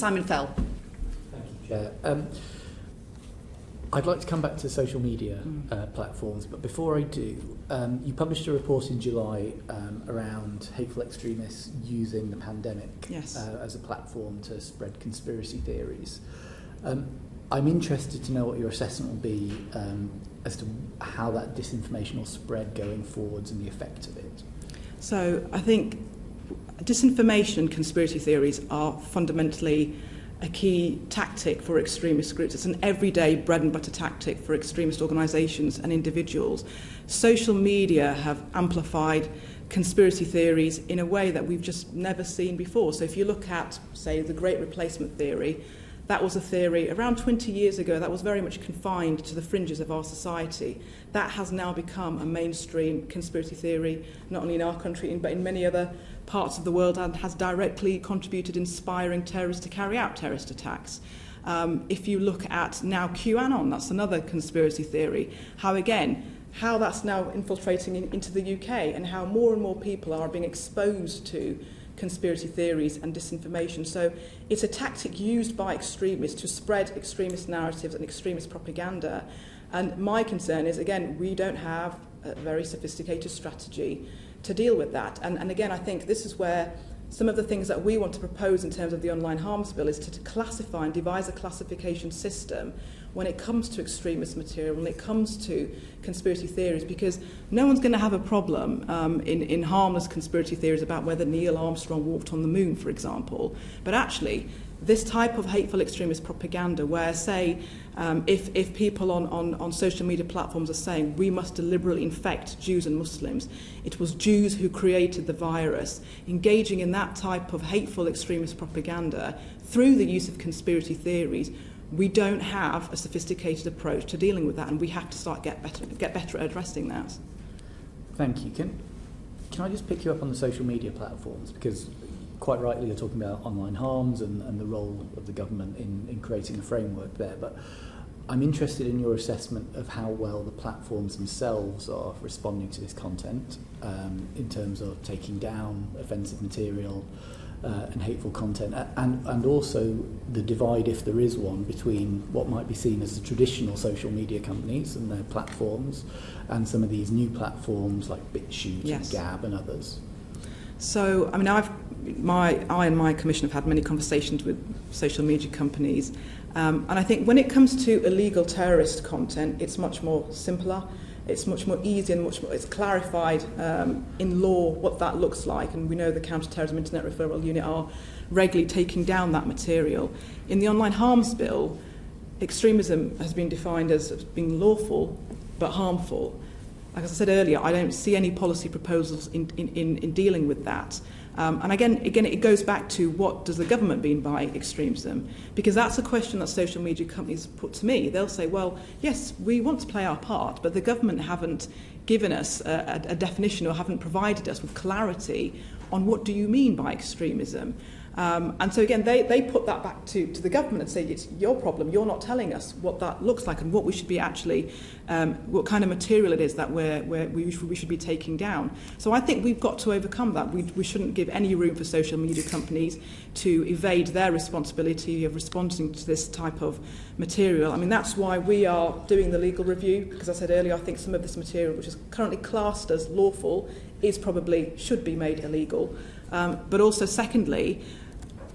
Simon Fell. Thank you, Chair. I'd like to come back to social media platforms, but before I do, you published a report in July around hateful extremists using the pandemic as a platform to spread conspiracy theories. I'm interested to know what your assessment will be as to how that disinformation will spread going forwards and the effect of it. So I think disinformation and conspiracy theories are fundamentally a key tactic for extremist groups. It's an everyday bread and butter tactic for extremist organisations and individuals. Social media have amplified conspiracy theories in a way that we've just never seen before. So if you look at, say, the Great Replacement theory, that was a theory around 20 years ago that was very much confined to the fringes of our society. That has now become a mainstream conspiracy theory, not only in our country, but in many other parts of the world, and has directly contributed inspiring terrorists to carry out terrorist attacks. If you look at now QAnon, that's another conspiracy theory. How that's now infiltrating into the UK, and how more and more people are being exposed to conspiracy theories and disinformation. So it's a tactic used by extremists to spread extremist narratives and extremist propaganda. And my concern is, again, we don't have a very sophisticated strategy to deal with that. And again, I think this is where some of the things that we want to propose in terms of the Online Harms Bill is to classify and devise a classification system when it comes to extremist material, when it comes to conspiracy theories, because no one's going to have a problem in harmless conspiracy theories about whether Neil Armstrong walked on the moon, for example. But actually, this type of hateful extremist propaganda where, say, if people on social media platforms are saying we must deliberately infect Jews and Muslims, it was Jews who created the virus, engaging in that type of hateful extremist propaganda through the use of conspiracy theories, we don't have a sophisticated approach to dealing with that, and we have to get better at addressing that. Thank you. Can I just pick you up on the social media platforms? Because quite rightly you're talking about online harms and the role of the government in creating a framework there, but I'm interested in your assessment of how well the platforms themselves are responding to this content in terms of taking down offensive material and hateful content, and also the divide, if there is one, between what might be seen as the traditional social media companies and their platforms and some of these new platforms like BitChute and Gab and others. So, I mean, I and my commission have had many conversations with social media companies, and I think when it comes to illegal terrorist content, it's much more simpler. It's much more easy and it's clarified in law what that looks like, and we know the Counter-Terrorism Internet Referral Unit are regularly taking down that material. In the Online Harms Bill, extremism has been defined as being lawful but harmful. Like I said earlier, I don't see any policy proposals in dealing with that. And again, it goes back to what does the government mean by extremism? Because that's a question that social media companies put to me. They'll say, well, yes, we want to play our part, but the government haven't given us a definition or haven't provided us with clarity on what do you mean by extremism. And so again, they put that back to the government and say, it's your problem, you're not telling us what that looks like and what we should be actually, what kind of material it is that we should be taking down. So I think we've got to overcome that. We shouldn't give any room for social media companies to evade their responsibility of responding to this type of material. I mean, that's why we are doing the legal review, because I said earlier, I think some of this material, which is currently classed as lawful, should be made illegal. But also, secondly,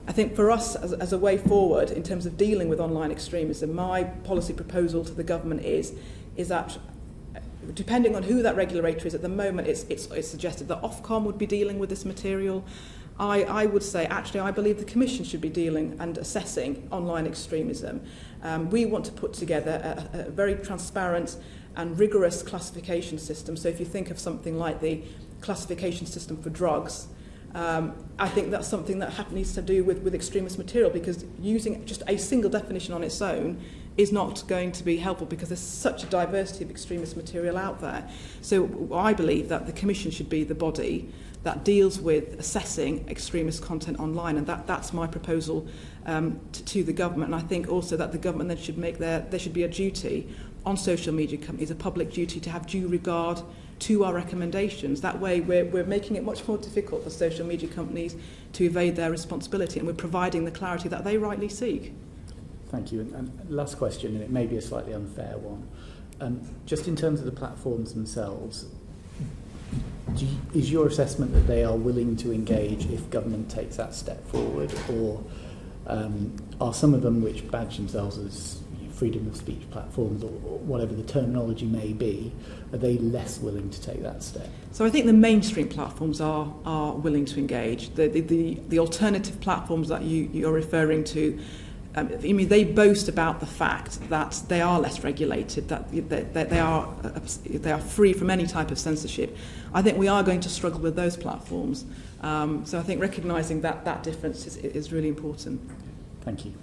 I think for us as a way forward in terms of dealing with online extremism, my policy proposal to the government is that depending on who that regulator is, at the moment it's suggested that Ofcom would be dealing with this material. I would say, actually, I believe the Commission should be dealing and assessing online extremism. We want to put together a very transparent and rigorous classification system. So if you think of something like the classification system for drugs, I think that's something that needs to do with extremist material, because using just a single definition on its own is not going to be helpful, because there's such a diversity of extremist material out there. So I believe that the Commission should be the body that deals with assessing extremist content online, and that's my proposal to the government. And I think also that the government then should there should be a duty on social media companies, a public duty to have due regard to our recommendations. That way we're making it much more difficult for social media companies to evade their responsibility, and we're providing the clarity that they rightly seek. Thank you. And last question, and it may be a slightly unfair one. Just in terms of the platforms themselves, is your assessment that they are willing to engage if government takes that step forward, or are some of them which badge themselves as freedom of speech platforms, or whatever the terminology may be, are they less willing to take that step? So I think the mainstream platforms are willing to engage. The alternative platforms that you're referring to, they boast about the fact that they are less regulated, that they are free from any type of censorship. I think we are going to struggle with those platforms. So I think recognising that difference is really important. Thank you.